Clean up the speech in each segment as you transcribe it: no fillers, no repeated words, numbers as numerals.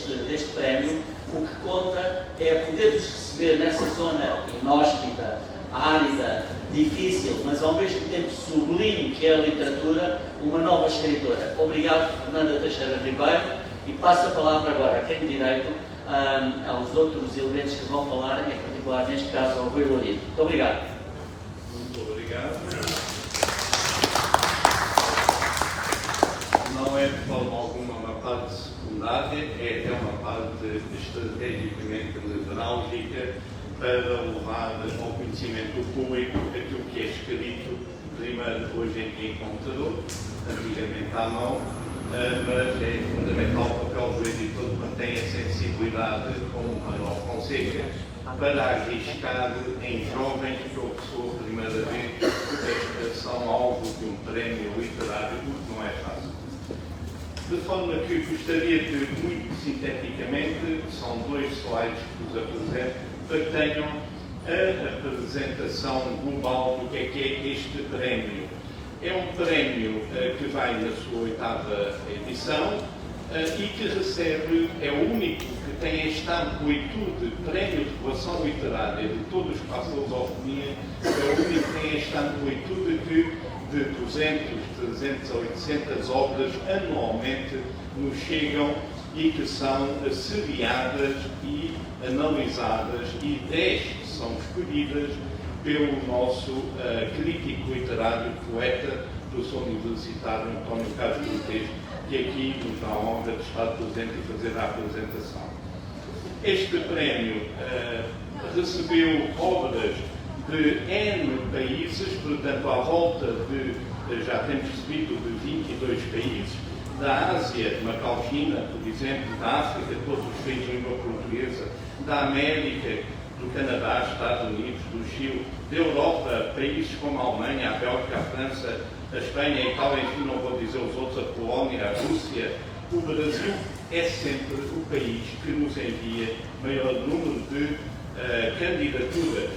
deste prémio, o que conta é poder-vos receber nessa zona inóspita, árida, difícil, mas ao mesmo tempo sublime que é a literatura, uma nova escritora. Obrigado, Fernanda Teixeira Ribeiro, e passo a palavra agora a quem direito aos outros elementos que vão falar, em particular neste caso ao Rui Lourinho. Muito obrigado. Muito obrigado. Não é de forma alguma uma parte secundária, é até uma parte estrategicamente nevrálgica para levar ao conhecimento do público aquilo que é escrito, primeiro hoje em dia em computador, antigamente à mão, mas é fundamental o papel do editor quando tem a sensibilidade, como o Manuel Fonseca, para arriscar em jovens que observam a primeira vez são alvo de um prémio literário, o que não é fácil. De forma que gostaria de, muito sinteticamente, são 2 slides que vos apresento, para que tenham a apresentação global do que é este prémio. É um prémio que vai na sua 8ª edição e que recebe, é o único que tem esta amplitude, prémio de revelação literária de todo o espaço da lusofonia, é o único que tem esta amplitude que de 200, 300 a 800 obras anualmente nos chegam e que são seriadas e analisadas, e 10 são escolhidas pelo nosso crítico literário, poeta, professor universitário António Carlos Cortês, que aqui nos dá a honra de estar presente e fazer a apresentação. Este prémio recebeu obras de N países, portanto, à volta de, já temos recebido de 22 países, da Ásia, Macau, China, por exemplo, da África, todos os países de língua portuguesa, da América, do Canadá, Estados Unidos, do Chile, da Europa, países como a Alemanha, a Bélgica, a França, a Espanha, a Itália, enfim, não vou dizer os outros, a Polónia, a Rússia. O Brasil é sempre o país que nos envia maior número de candidaturas.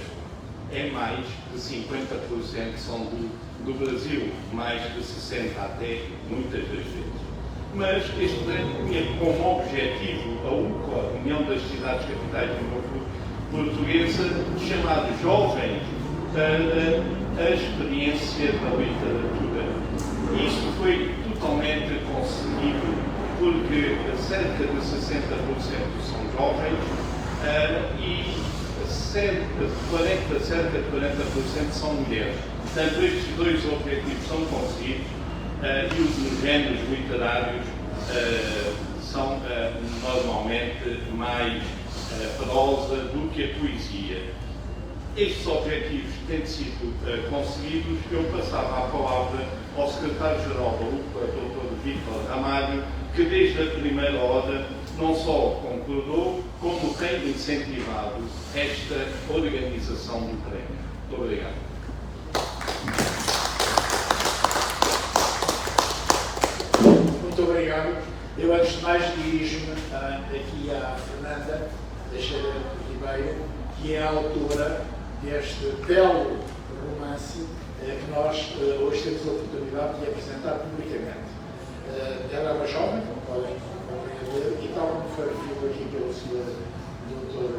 É mais de 50% são do Brasil, mais de 60% até, muitas das vezes. Mas este prémio tinha como objetivo a UCLA, União das Cidades Capitais de Língua Portuguesa, chamado Jovens para a Experiência da Literatura. Isso foi totalmente conseguido porque cerca de 60% são jovens e cerca de 40% são mulheres. Portanto, estes 2 objetivos são conseguidos e os géneros literários são normalmente mais prosa do que a poesia. Estes objetivos tendo sido conseguidos, eu passava a palavra ao secretário-geral da UCLA, Dr. Vítor Ramalho, que desde a primeira hora não só concordou, como tem incentivado esta organização do prémio. Muito obrigado. Muito obrigado. Eu, antes de mais, dirijo-me aqui à Fernanda Teixeira Ribeiro, que é a autora deste belo romance que nós hoje temos a oportunidade de apresentar publicamente. Ela é uma jovem, como podem ver, e tal como foi referido aqui pelo Sr. Dr.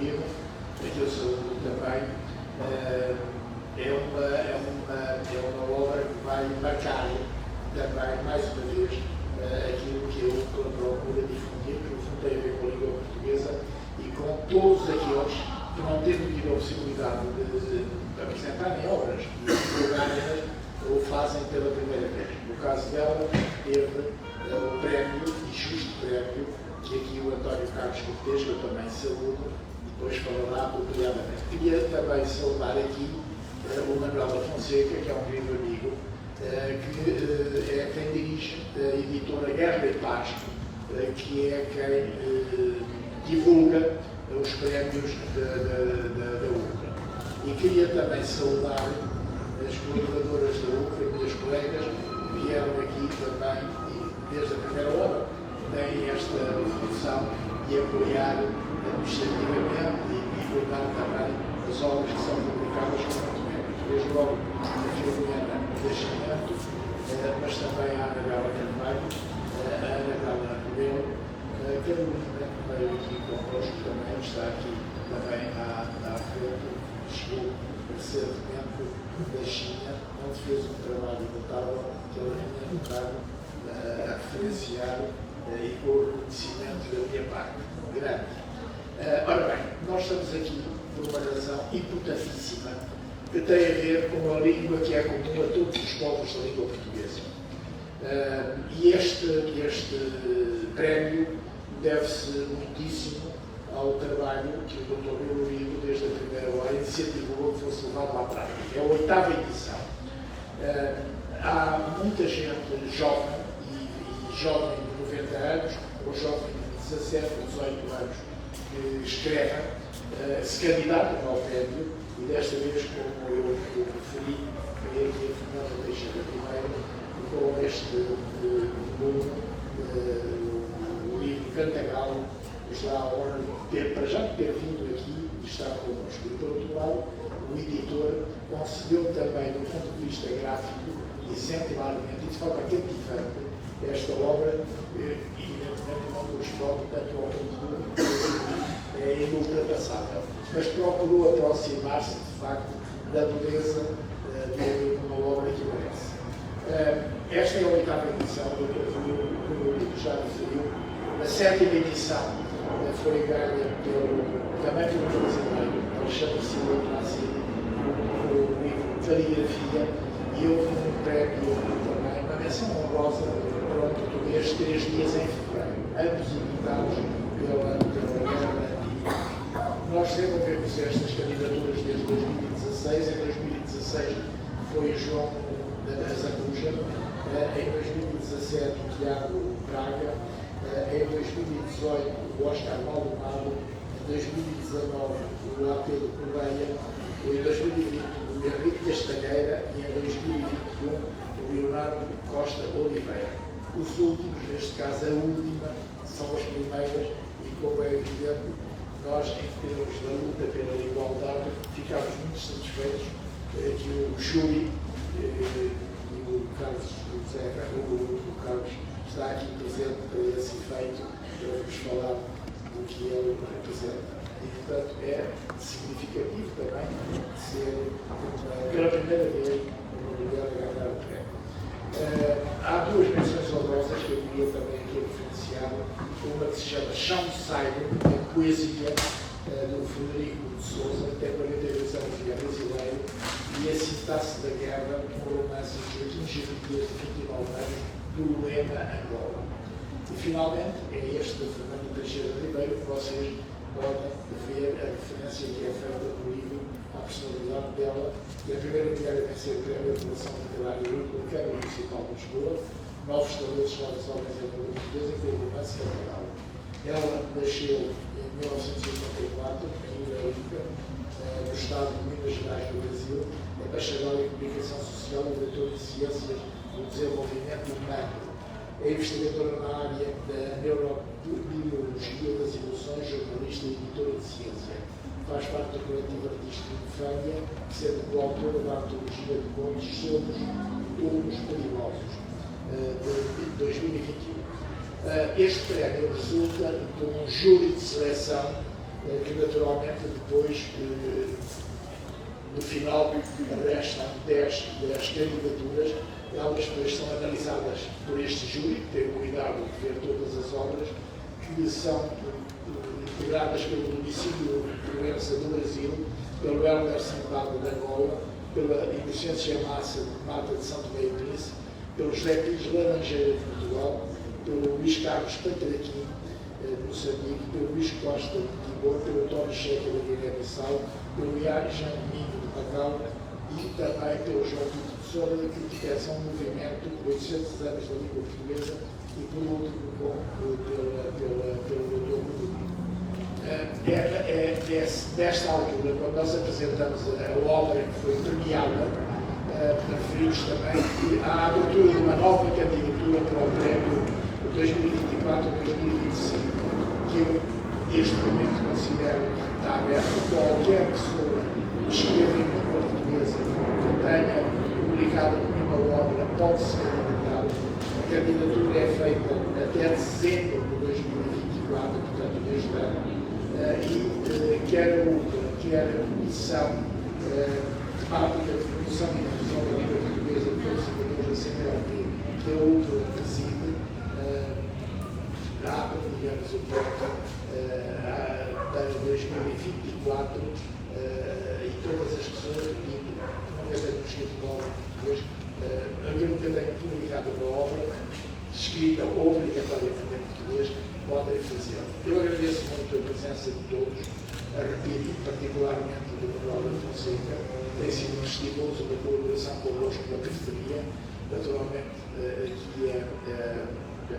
Lima, que eu saúdo também, é uma obra que vai marcar também, mais uma vez, aquilo que eu procuro difundir, que no fundo tem a ver com a língua portuguesa e com todos aqueles que não tendo tido a possibilidade de apresentarem obras e divulgarem-nas ou fazem pela primeira vez. No caso dela, teve o prémio, e justo prémio, que aqui o António Carlos Cortês, que eu também saúdo, depois falará apropriadamente. Queria também saudar aqui o Manuel Fonseca, que é um vivo amigo, que é quem dirige a editora Guerra e Paz, que é quem divulga os prémios da UCLA. E queria também saudar as colaboradoras da UCLA e minhas colegas que vieram aqui também, e desde a primeira hora, têm esta função de apoiar administrativamente e divulgar também as obras que são publicadas como desde logo a Filomena Nascimento, mas também a Ana Gala Carvalho, a Ana Gala Rebelo, Carolina, que veio aqui connosco também, está aqui também à frente, chegou recentemente da China, onde fez um trabalho notável que ela tinha notado a referenciar e com o reconhecimento da minha parte grande. Ora bem, nós estamos aqui por uma razão importantíssima que tem a ver com a língua que é comum a todos os povos da língua portuguesa. E este prémio deve-se muitíssimo ao trabalho que o Dr. Belurido, desde a primeira hora, incentivou que fosse levado à prática. É a 8ª edição. Há muita gente jovem, e jovem de 90 anos, ou jovem de 17 ou 18 anos, que escrevem, se candidatam ao prémio, e desta vez, como eu referi, foi aqui a Fernanda Teixeira I, com este volume, o livro Cantagalo, nos dá a honra de ter, para já de ter vindo aqui e estar connosco. E, por outro lado, o editor concedeu também, do ponto de vista gráfico, exemplarmente e de forma cativante, esta obra, evidentemente não corresponde tanto ao conteúdo, é inultrapassável, mas procurou aproximar-se, de facto, da beleza de uma obra que merece. Esta é a 8ª edição, como o Lito já referiu. A 7ª edição foi ganha também pelo brasileiro Alexandre Silva Plácido, com o livro Caligrafia, e houve um prémio também, uma menção honrosa para o português, 3 dias em fevereiro, ambos editados pela Guerra. Nós desenvolvemos estas candidaturas desde 2016. Em 2016 foi João da Zambuja, em 2017 o Tiago Braga, em 2018 o Oscar Maldonado, em 2019 o Apelo Correia, em 2020 o Henrique Castanheira e em 2021 o Leonardo Costa Oliveira. Os últimos, neste caso a última, são as primeiras e, como é evidente, nós, em termos da luta pela igualdade, ficámos muito satisfeitos que o júri e o Carlos está aqui presente para esse efeito, para vos falar do que ele representa. E, portanto, é significativo também ser, pela primeira vez, uma mulher a ganhar o prémio. Há 2 menções honrosas que eu queria também aqui referenciar. Uma que se chama Chão de Saio, em poesia, do Frederico de Souza, que tem 42 anos e é brasileiro, e a Sintaxe da Guerra, um romance de Joaquim Jeremias, de 29 anos, do Luema, Angola. E, finalmente, é este da Fernanda Teixeira Ribeiro que vocês podem ver a referência que é feita no livro à personalidade dela, que é a primeira mulher a vencer o prémio de Relação Literária pela Câmara Municipal de Lisboa, Novos Talentos Novas Homens em Língua Portuguesa, com o romance Cantagalo. Ela nasceu em 1984, em Ilha, no estado de Minas Gerais, do Brasil, é bacharel em Comunicação Social e doutor em Ciências do Desenvolvimento Humano. É investigadora na área da neurobiologia das emoções, jornalista e editora de ciência. Faz parte do coletivo artístico Infâmia, sendo coautora da antologia de contos Somos Todos Perigosos, de 2021. Este prémio resulta de um júri de seleção que, naturalmente, depois, no final, restam 10 candidaturas. Elas depois são analisadas por este júri, que tem o cuidado de ver todas as obras, que são integradas pelo Município de Proença do Brasil, pelo Helder Sambado de Angola, pela Inocência Mata de São Tomé e Príncipe, pelo José Pires Laranjeira de Portugal, pelo Luís Carlos Patraquim, de Moçambique, pelo Luís Costa de Timor, pelo António Checa da Guiné-Bissau, pelo Jean Minho de Macau e também pelo João Pinto de Sousa, que pertence a um movimento de 800 anos da língua portuguesa, e por último pelo Dr. Rodrigo. É desta altura, quando nós apresentamos a obra que foi premiada, referimos também que há a abertura de uma nova candidatura para o prémio 2024-2025, que eu, neste momento, considero que está aberto a qualquer pessoa que escreva em língua portuguesa, que tenha publicado uma obra, pode se candidatar. A candidatura é feita até dezembro de 2024 portanto, desde o ano, e quer a ULCA, quer a Comissão Temática de Promoção e Difusão da Língua Portuguesa pelos Seguidores da CNLP, que a ULCA preside, abre, digamos, o porta para 2024 e todas as pessoas, repito, não é no escrito de obra português, aquilo que tem publicado na obra, escrita obrigatoriamente em português, podem fazer. Eu agradeço muito a presença de todos, repito, particularmente do Manuel da Fonseca, tem sido um estímulo sobre a colaboração connosco na periferia, naturalmente aqui é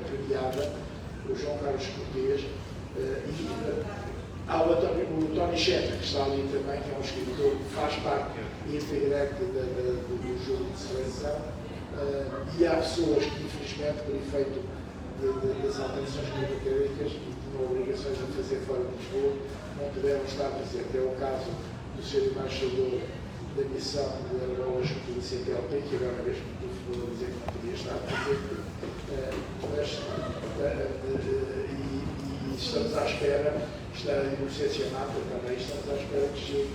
premiada o João Carlos Cortês e há o Tony Cheta, que está ali também, que é um escritor que faz parte integrante do jogo de seleção, e há pessoas que, infelizmente, por efeito das alterações climatéricas e tinham obrigações a fazer fora de Lisboa, não puderam estar presentes. É o caso do Sr. Embaixador da Missão de Argolas do CPLP, que agora mesmo vou dizer que não podia estar presente, e estamos à espera, está aí no Sessionato também, estamos à espera que chegue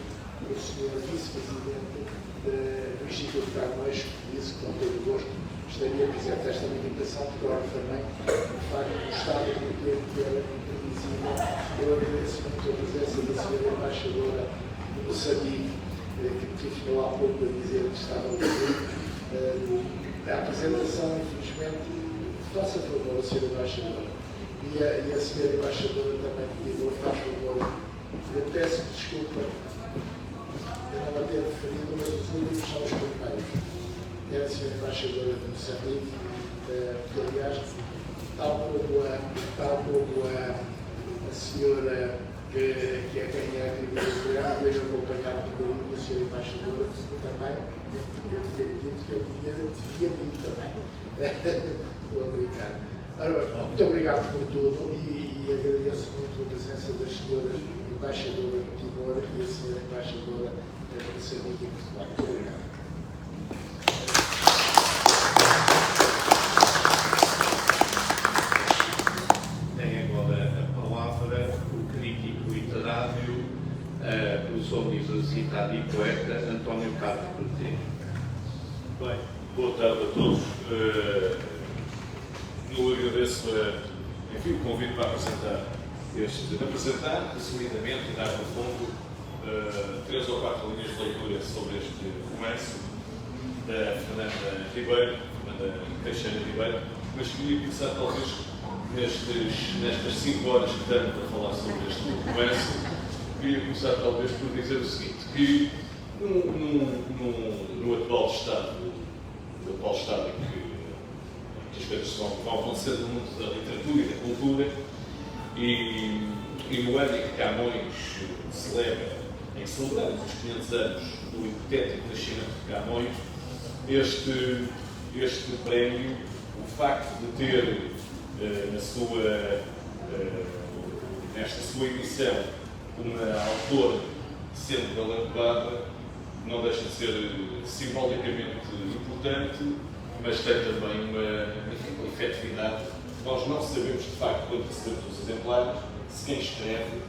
o Sr. Vice-Presidente do Instituto Camões, que disse que com todo o gosto estaria presente esta limitação, que claro também o facto do Estado do tempo que era imprevisível. Eu agradeço muito a presença da Sra. Embaixadora de Moçambique, que ficou há pouco a dizer que estava aqui. A apresentação, infelizmente, faça favor a Sra. Embaixadora. E a Sra. Embaixadora também pediu, faz favor. Eu peço desculpa eu não a ter referido, mas os últimos são os primeiros. Era a Sra. Embaixadora de Moçambique, que aliás, tal como a senhora que é quem é a tribuna do programa, veio acompanhar um bocadinho a Sra. Embaixadora também. Eu tinha dito que eu devia vir também. Estou a brincar. Muito obrigado por tudo e agradeço muito a presença das senhoras Embaixadora de Timor e a Sra. Embaixadora da Moçambique em Portugal. Muito obrigado. Tem agora a palavra o crítico literário, professor universitário e poeta António Carlos Cortês. Bem, boa tarde a todos. Eu agradeço enfim, o convite para apresentar, resumidamente e dar no fundo 3 ou 4 linhas de leitura sobre este romance da Fernanda Ribeiro, Fernanda Teixeira Ribeiro, mas queria começar talvez nestas 5 horas que tenho para falar sobre este romance, queria começar talvez por dizer o seguinte, que no atual estado em que as coisas vão acontecer no mundo da literatura e da cultura, e no ano em que Camões celebra, em que celebramos os 500 anos do hipotético nascimento de Camões, este prémio, o facto de ter nesta sua edição uma autora sendo galardoada, não deixa de ser simbolicamente importante, mas tem também uma efetividade. Nós não sabemos de facto quando recebemos os exemplares, se quem escreve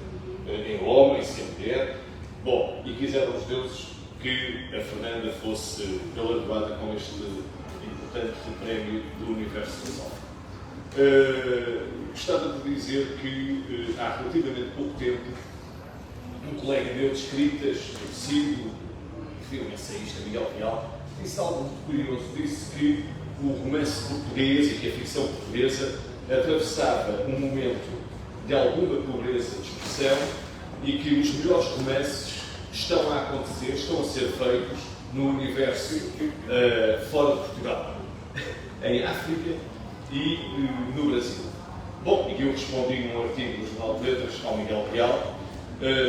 é homem, se é mulher. Bom, e quiseram os deuses que a Fernanda fosse galardoada com este importante prémio do Universo Visual. Gostava de dizer que há relativamente pouco tempo um colega meu de escritas, conhecido, enfim, um ensaísta, Miguel Real, disse algo muito curioso. Disse que o romance português e que a ficção portuguesa atravessava um momento de alguma pobreza de expressão e que os melhores romances estão a acontecer, estão a ser feitos no universo fora de Portugal, em África e no Brasil. Bom, e eu respondi num artigo no Jornal de Letras ao Miguel Real,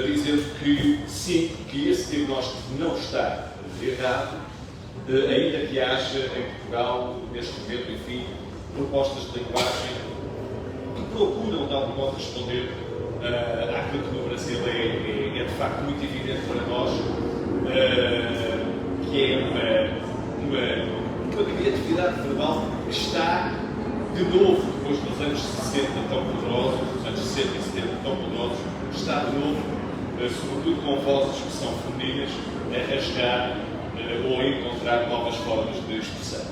dizendo que sim, que esse diagnóstico não está errado, ainda que haja em Portugal, neste momento, enfim, propostas de linguagem que procuram, de algum modo, responder àquilo que no Brasil é de facto muito evidente para nós, que é uma criatividade verbal que está, de novo, depois dos anos 60 tão poderosos, dos anos 60 e 70 tão poderosos, está de novo, sobretudo com vozes que são femininas, a rasgar ou a encontrar novas formas de expressão.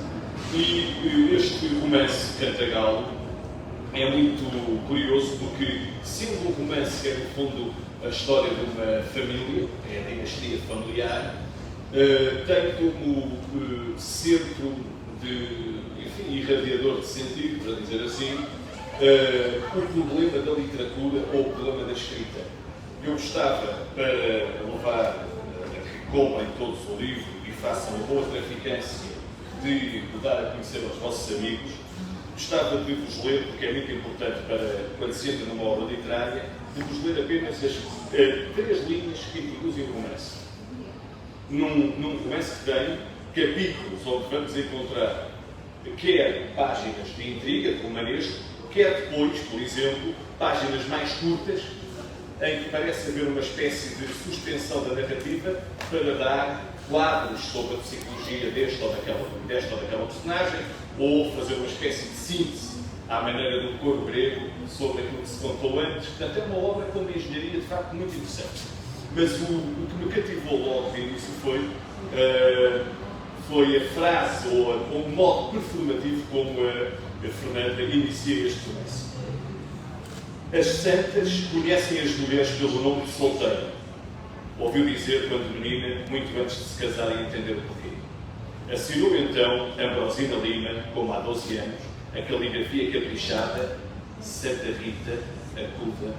E este romance Cantagalo é muito curioso porque, sendo um romance que é, no fundo, a história de uma família, é a dinastia familiar, tem como centro irradiador de sentido, para dizer assim, o problema da literatura ou o problema da escrita. Eu gostava, para levar a que comem todos o livro e façam a boa traficância de dar a conhecer aos vossos amigos, gostava de vos ler, porque é muito importante para quando se entra numa obra literária, de vos ler apenas as 3 linhas que introduzem o romance. Num romance que tem capítulos onde vamos encontrar quer páginas de intriga, de romanesco, quer depois, por exemplo, páginas mais curtas, em que parece haver uma espécie de suspensão da narrativa para dar quadros sobre a psicologia desta ou daquela personagem, ou fazer uma espécie de síntese à maneira do coro grego sobre aquilo que se contou antes. Portanto, é uma obra com uma engenharia de facto muito interessante. Mas o que me cativou logo de início foi a frase ou o modo performativo como a Fernanda inicia este romance. As santas conhecem as mulheres pelo nome de solteiro. Ouviu dizer, quando menina, muito antes de se casar e entender o porquê. Assinou então Ambrosina Lima, como há 12 anos, a caligrafia caprichada, Santa Rita, acuda,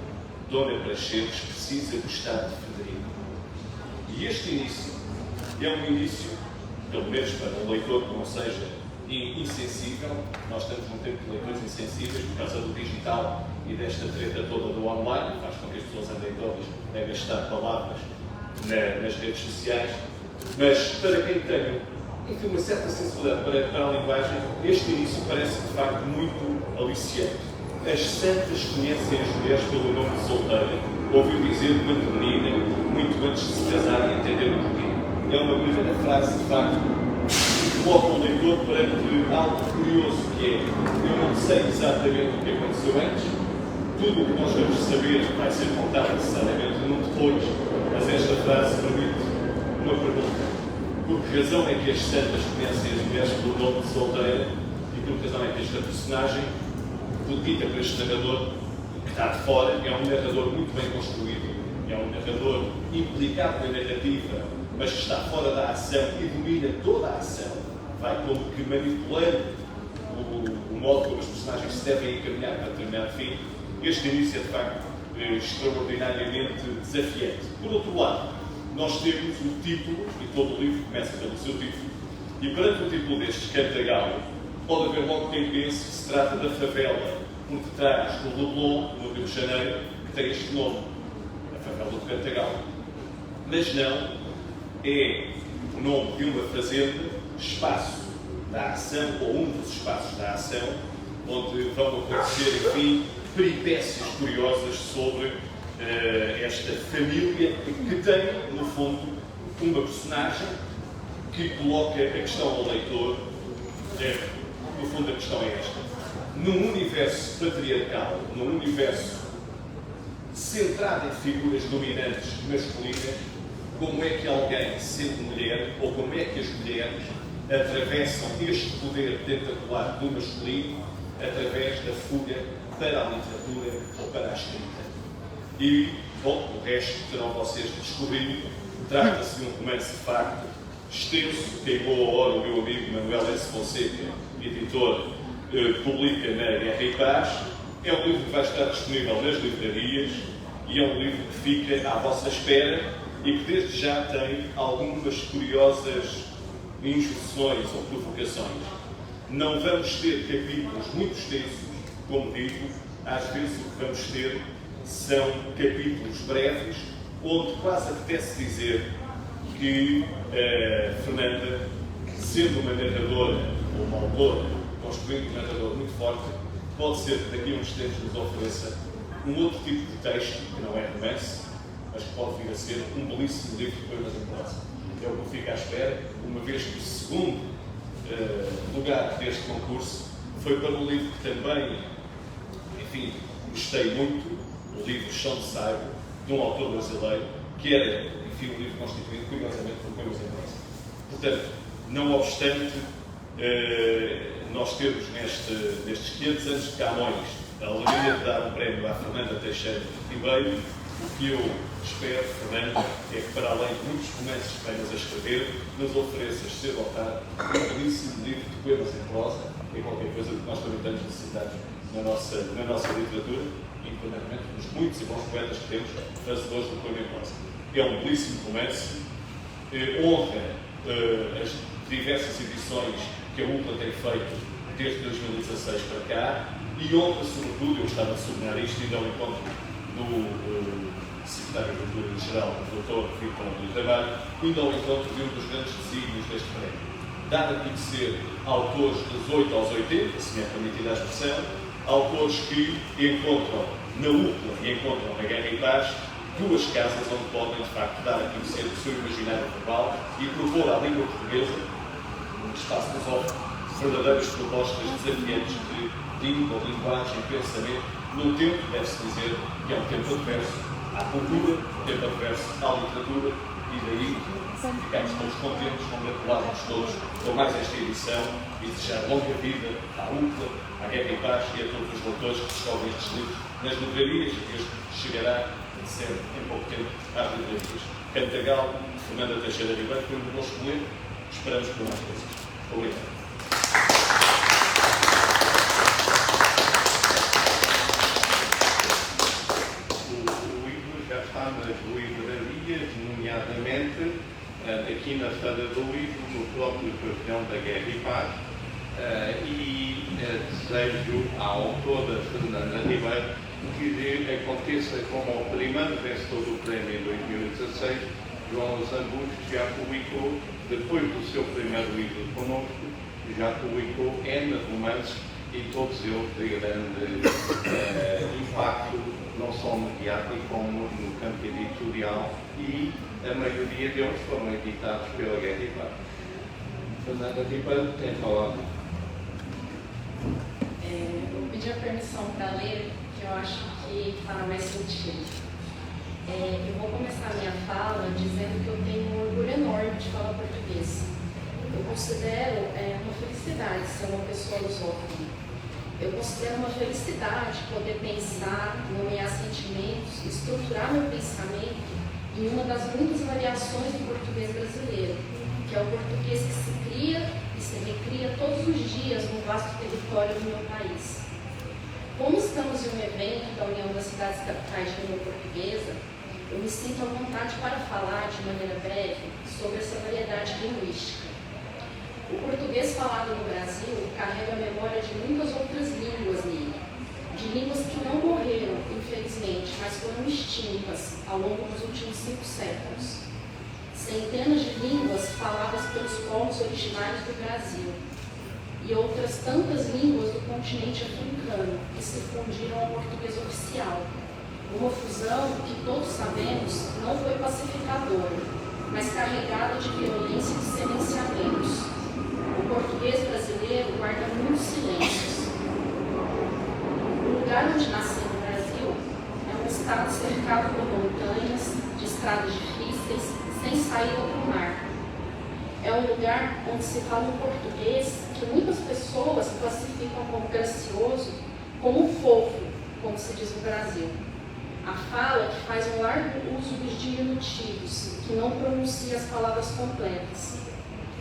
Dona Praxedes, precisa gostar de Frederico. E este início é um início, pelo menos para um leitor que não seja insensível. Nós estamos num tempo de leitores insensíveis por causa do digital e desta treta toda do online, faz com que as pessoas andem todas a gastar palavras nas redes sociais, mas para quem tem uma certa sensibilidade para a linguagem, este início parece de facto muito aliciante. As santas conhecem as mulheres pelo nome de solteira, ouviu dizer quando menina, muito antes de se casar e entender o porquê. É uma primeira frase, de facto, que coloca o leitor perante algo curioso, que é: eu não sei exatamente o que aconteceu antes, tudo o que nós vamos saber vai ser contado necessariamente num depois, mas esta frase permite uma pergunta. Por que razão é que as santas conhecem as mulheres pelo nome de solteira e por que razão é que esta personagem, dita por este narrador, que está de fora, é um narrador muito bem construído, é um narrador implicado na narrativa, mas que está fora da ação e domina toda a ação, vai como que manipulando o modo como os personagens se devem encaminhar para determinado fim. Este início é de facto extraordinariamente desafiante. Por outro lado, nós temos o título, e todo o livro começa pelo seu título, e perante o título deste Cantagalo, pode haver logo quem pense que se trata da favela por detrás do Leblon, no Rio de Janeiro, que tem este nome, a favela do Cantagalo. Mas não, é o nome de uma fazenda, espaço da ação, ou um dos espaços da ação, onde vão acontecer, enfim, peripécias curiosas sobre esta família que tem, no fundo, uma personagem que coloca a questão ao leitor. No fundo, a questão é esta. Num universo patriarcal, num universo centrado em figuras dominantes masculinas, como é que alguém, sendo mulher, ou como é que as mulheres atravessam este poder tentacular do masculino através da fuga para a literatura ou para a escrita? E, bom, o resto terão vocês de descobrir. Trata-se de um romance de facto extenso, que em boa hora o meu amigo Manuel S. Fonseca, editor, publica na Guerra e Paz. É um livro que vai estar disponível nas livrarias e é um livro que fica à vossa espera e que desde já tem algumas curiosas injunções ou provocações. Não vamos ter capítulos muito extensos, como digo, às vezes o que vamos ter são capítulos breves, onde quase apetece dizer que Fernanda, sendo uma narradora ou uma autora, construindo um narrador muito forte, pode ser que daqui a uns tempos nos ofereça um outro tipo de texto, que não é romance, mas que pode vir a ser um belíssimo livro de poemas em prosa. É o que eu fico à espera, uma vez que o segundo lugar deste concurso foi para um livro que também, enfim, gostei muito, o livro Chão de Saibo, de um autor brasileiro, que era, enfim, um livro constituído, curiosamente, por Coelho em Prosa. Portanto, não obstante nós termos nestes 500 anos de Camões a alegria de dar um prémio à Fernanda Teixeira Ribeiro, o que eu espero, Fernanda, é que, para além de muitos romances que venhas a escrever, nos ofereças, cedo ou tarde, um belíssimo livro de poemas em prosa, que é qualquer coisa que nós também temos necessitado na nossa literatura, independentemente dos muitos e bons poetas que temos, fazedores do poema em prosa. É um belíssimo romance, honra as diversas edições que a UPLA tem feito desde 2016 para cá, e honra, sobretudo, eu estava a sublinhar isto, ainda ao encontro do Secretário de Cultura-Geral, o Dr. Vítor Luís Ramalho, ainda ao encontro de um dos grandes desígnios deste prémio. Dar a conhecer autores dos 8 aos 80, se me é permitida a expressão, autores que encontram na UPLA e encontram na Guerra e Paz duas casas onde podem, de facto, dar a conhecer o seu imaginário verbal e propor à língua portuguesa um espaço que nos ofre verdadeiras propostas desafiantes de língua, linguagem, pensamento, num tempo, deve-se dizer, que é um tempo adverso à cultura, um tempo adverso à literatura, e daí ficamos todos contentes, congratularmos todos com mais esta edição e desejar longa vida à UPLA, à Guerra e Paz e a todos os leitores que descobrem estes livros nas livrarias, e este chegará, de ser, em pouco tempo, às livrarias. Cantagal, Fernanda Teixeira Ribeiro, foi um bom escolher, esperamos por mais coisas. Obrigado. Nas livrarias, nomeadamente aqui na Feira do Livro, no próprio pavilhão da Guerra e Paz, e desejo à autora Fernanda Ribeiro que aconteça como o primeiro vencedor do prémio em 2016. João Zambujo já publicou, depois do seu primeiro livro connosco, já publicou N romances, e todos eles de grande impacto, não só mediático como no campo editorial, e a maioria deles foram editados pela Guerra e Paz. Fernanda Ribeiro tem falado. Eu pedi a permissão para ler, que eu acho que fará mais sentido. Eu vou começar a minha fala dizendo que eu tenho um orgulho enorme de falar português. Eu considero uma felicidade ser uma pessoa lusófona. Eu considero uma felicidade poder pensar, nomear sentimentos, estruturar meu pensamento em uma das muitas variações do português brasileiro, que é o português que se cria e se recria todos os dias no vasto território do meu país. Como estamos em um evento da União das Cidades Capitais de Língua Portuguesa, eu me sinto à vontade para falar de maneira breve sobre essa variedade linguística. O português falado no Brasil carrega a memória de muitas outras línguas nele, de línguas que não morreram, infelizmente, mas foram extintas ao longo dos últimos 5 séculos. Centenas de línguas faladas pelos povos originários do Brasil e outras tantas línguas do continente africano que se fundiram ao português oficial. Uma fusão que, todos sabemos, não foi pacificadora, mas carregada de violência e de silenciamentos. O português brasileiro guarda muitos silêncios. O lugar onde nasci no Brasil é um estado cercado por montanhas, de estradas difíceis, sem saída para o mar. É um lugar onde se fala um português que muitas pessoas classificam como gracioso, como fofo, como se diz no Brasil. A fala que faz um largo uso dos diminutivos, que não pronuncia as palavras completas.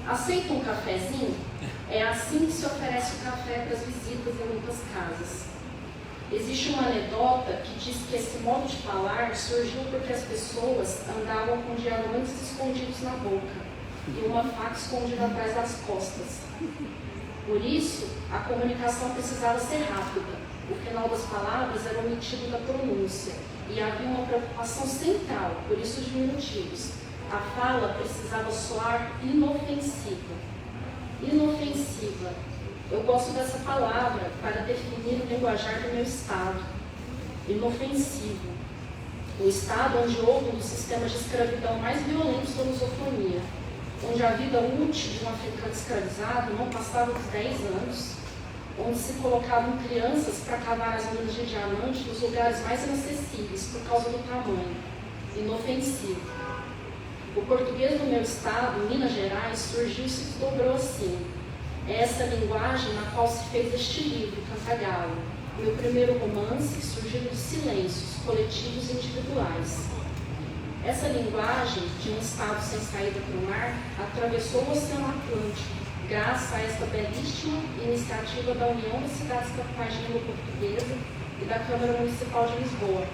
Aceita um cafezinho? É assim que se oferece o café para as visitas em muitas casas. Existe uma anedota que diz que esse modo de falar surgiu porque as pessoas andavam com diamantes escondidos na boca e uma faca escondida atrás das costas. Por isso, a comunicação precisava ser rápida. O final das palavras era omitido da pronúncia e havia uma preocupação central, por isso os diminutivos. A fala precisava soar inofensiva. Inofensiva. Eu gosto dessa palavra para definir o linguajar do meu estado. Inofensivo. O estado onde houve um dos sistemas de escravidão mais violentos da lusofonia, onde a vida útil de um africano escravizado não passava dos 10 anos, onde se colocavam crianças para cavar as minas de diamante nos lugares mais inacessíveis por causa do tamanho, inofensivo. O português do meu estado, Minas Gerais, surgiu e se desdobrou assim. É essa linguagem na qual se fez este livro, Cantagalo, meu primeiro romance surgido de silêncios coletivos e individuais. Essa linguagem, de um estado sem saída para o mar, atravessou o Oceano Atlântico, graças a esta belíssima iniciativa da União das Cidades Capitais de Língua Portuguesa e da Câmara Municipal de Lisboa.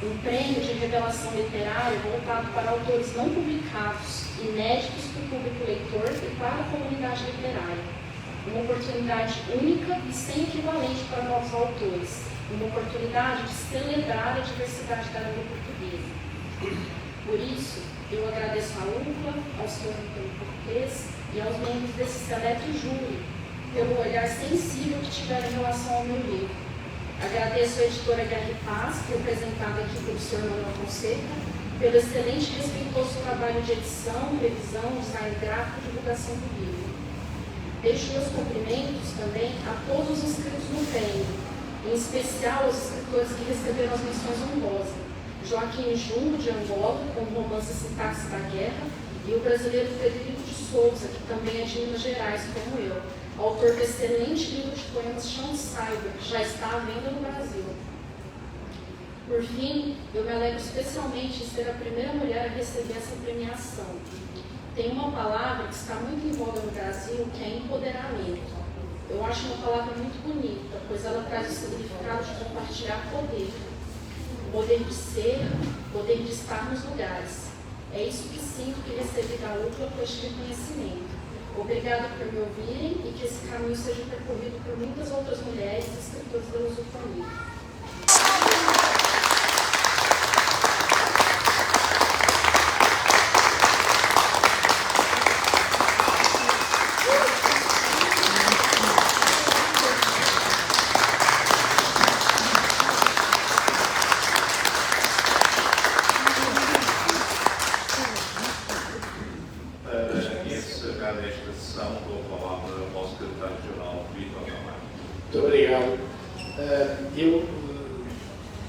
Um prêmio de revelação literária voltado para autores não publicados, inéditos para o público leitor e para a comunidade literária. Uma oportunidade única e sem equivalente para novos autores. Uma oportunidade de celebrar a diversidade da língua portuguesa. Por isso, eu agradeço à UCLA, ao Sr. Antônio Cortez e aos membros desse seleto júri pelo olhar sensível que tiveram em relação ao meu livro. Agradeço à editora Guerra e Paz, representada aqui pelo Sr. Manuel Fonseca, pelo excelente e respeitoso trabalho de edição, revisão, design gráfico e divulgação do livro. Deixo meus cumprimentos também a todos os inscritos no prêmio, em especial aos escritores que receberam as menções honrosas. Joaquim Jumbo, de Angola, com o romance Sintaxe da Guerra, e o brasileiro Frederico de Souza, que também é de Minas Gerais, como eu, autor do excelente livro de poemas Chão de Saiba, que já está à venda no Brasil. Por fim, eu me alegro especialmente em ser a primeira mulher a receber essa premiação. Tem uma palavra que está muito em voga no Brasil, que é empoderamento. Eu acho uma palavra muito bonita, pois ela traz o significado de compartilhar poder. Poder de ser, poder de estar nos lugares. É isso que sinto que recebi da UCLA com este reconhecimento. Obrigada por me ouvirem e que esse caminho seja percorrido por muitas outras mulheres e escritoras da lusofonia.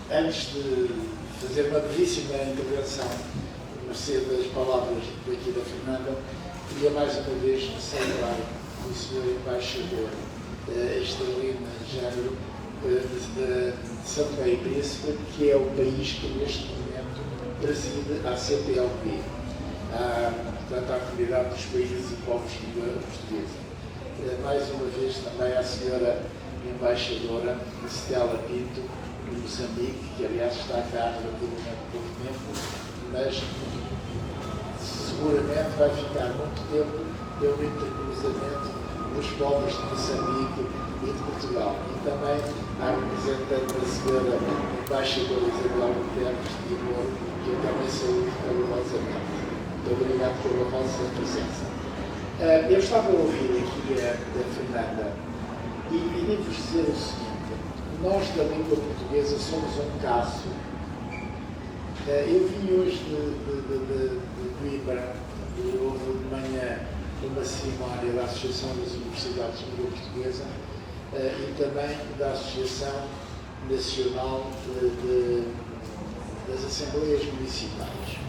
Antes de fazer uma brevíssima intervenção, mercê das palavras daqui da Fernanda, queria mais uma vez celebrar o Sr. Embaixador Estrelina Género de São Tomé e Príncipe, que é o país que neste momento preside a CPLP, portanto, à Comunidade dos Países e Povos de Língua Portuguesa. Mais uma vez também à Sra. Embaixadora Stella Pinto, de Moçambique, que aliás está cá há relativamente pouco tempo, mas seguramente vai ficar muito tempo pelo intercruzamento dos povos de Moçambique e de Portugal. E também a representante da Sra. Embaixadora Isabel Guterres de Timor, que eu também saúdo calorosamente. Muito obrigado pela vossa presença. Eu estava a ouvir aqui a Fernanda e devo dizer o seguinte: nós da língua portuguesa somos um caso. Eu vim hoje de Coimbra, e houve de manhã uma cerimónia da Associação das Universidades de Língua Portuguesa e também da Associação Nacional das Assembleias Municipais,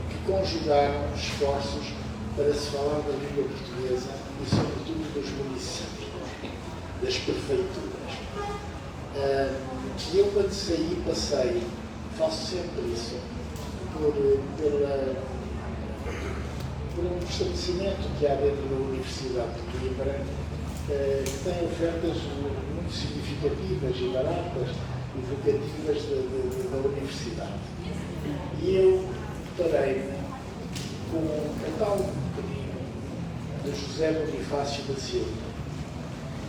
que conjugaram esforços para se falar da língua portuguesa e, sobretudo, dos municípios, das prefeituras. E eu, quando saí, passei, faço sempre isso, por um estabelecimento que há dentro da Universidade de Coimbra, que tem ofertas muito significativas e baratas e vocativas da Universidade. E eu parei-me com o tal pequenino de José Bonifácio da Silva.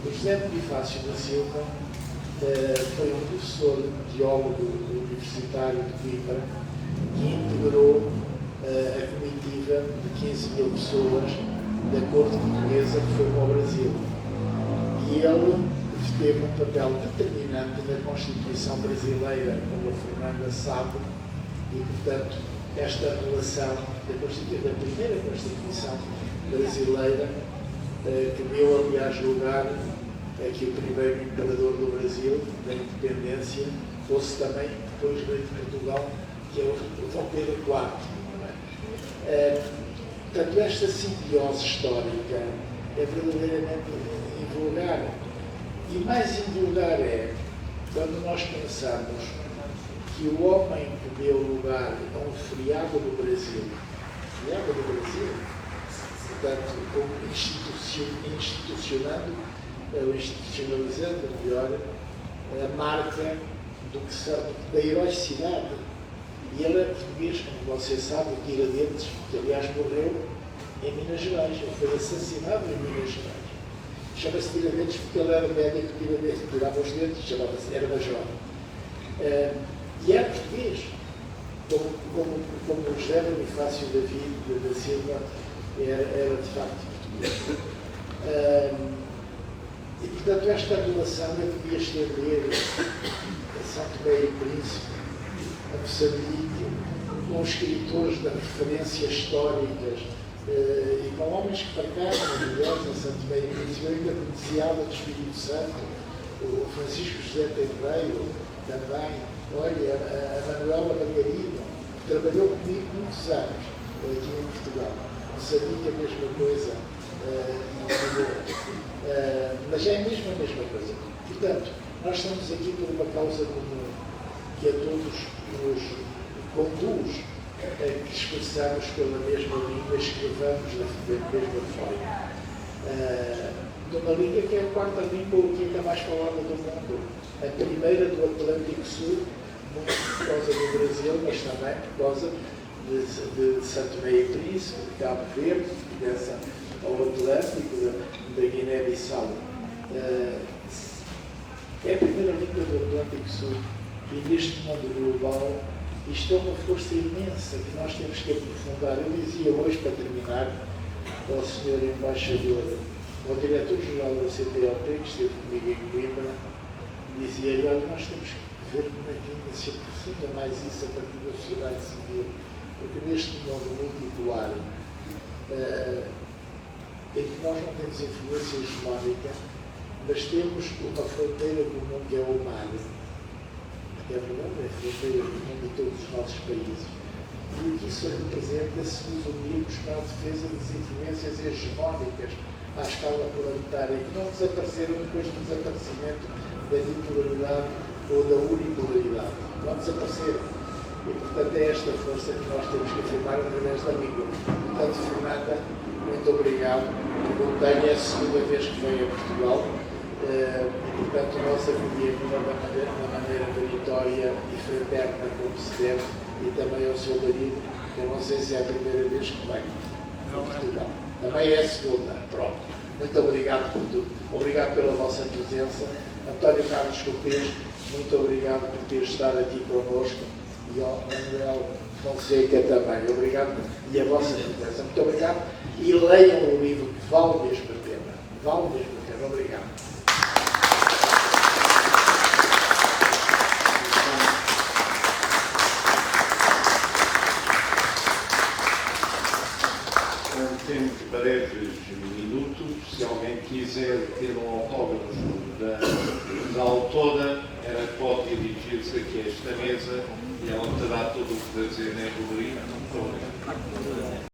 O José Bonifácio da Silva foi um professor biólogo universitário de Coimbra que integrou a comitiva de 15 mil pessoas da corte portuguesa que foi para o Brasil. E ele teve um papel determinante na Constituição brasileira, como a Fernanda sabe, e, portanto, esta relação da primeira Constituição brasileira que deu, aliás, lugar a que o primeiro imperador do Brasil, da independência, fosse também depois rei de Portugal, que é o Dom Pedro IV. Portanto, esta simbiose histórica é verdadeiramente invulgar. E mais invulgar é quando nós pensamos que o homem que deu lugar a um feriado do Brasil, portanto, como institucionando, ou institucionalizando, melhor, a marca da heroicidade. E ele é português, como você sabe, o Tiradentes, que aliás morreu em Minas Gerais, ele foi assassinado em Minas Gerais. Chama-se Tiradentes porque ele era médico Tiradentes, tirava os dentes, era major. E é português, como o José Bonifácio David da Silva era de facto português. E portanto esta relação eu podia estender a São Tomé e Príncipe, a Moçambique, com escritores de referências históricas e com homens que marcaram a mulheres a São Tomé e Príncipe. Eu ainda conhecia a do Espírito Santo, o Francisco José Tenreiro também, olha, a Manuela Margarida, que trabalhou comigo muitos anos aqui em Portugal. Moçambique a mesma coisa, mas é mesmo a mesma coisa. Portanto, nós estamos aqui por uma causa comum, que a todos nos conduz a que expressamos pela mesma língua, escrevamos da mesma forma. Numa língua que é a quarta língua ou a quinta mais falada do mundo. A primeira do Atlântico Sul, muito por causa do Brasil, mas também por causa de São Tomé e Príncipe, de Cabo Verde, que pertence ao Atlântico, da Guiné-Bissau. É a primeira língua do Atlântico Sul e neste mundo global isto é uma força imensa que nós temos que aprofundar. Eu dizia hoje, para terminar, ao Sr. Embaixador, ao Diretor-Geral da CPLP, que esteve comigo em Coimbra, dizia-lhe, olha, nós temos que ver como é que ainda se aprofunda mais isso a partir da sociedade civil, porque neste mundo multipolar, em que nós não temos influência hegemónica, mas temos uma fronteira comum que é o mar. É verdade, é a fronteira comum de todos os nossos países. E o que isso representa é se nos unirmos para a defesa das influências hegemónicas à escala planetária, que não desapareceram depois do desaparecimento da bipolaridade ou da unipolaridade. Não desapareceram. E, portanto, é esta força que nós temos que afirmar através da língua. Portanto, Fernanda, muito obrigado. Como tenho, é a segunda vez que venho a Portugal. E, portanto, nós acolhemos da maneira meritória e fraterna como se deve, e também ao seu marido, que eu não sei se é a primeira vez que venho a Portugal. Também é a segunda. Pronto. Muito obrigado por tudo. Obrigado pela vossa presença. António Carlos Cortês, muito obrigado por ter estado aqui connosco. E ao Manuel Fonseca também. Obrigado. E a vossa presença. Muito obrigado. E leiam o livro, que vale mesmo a pena. Vale mesmo a pena. Obrigado. Temos breves minutos. Se alguém quiser ter um autógrafo da autora, pode dirigir-se aqui a esta mesa e ela terá todo o prazer em rubrica. Muito obrigado.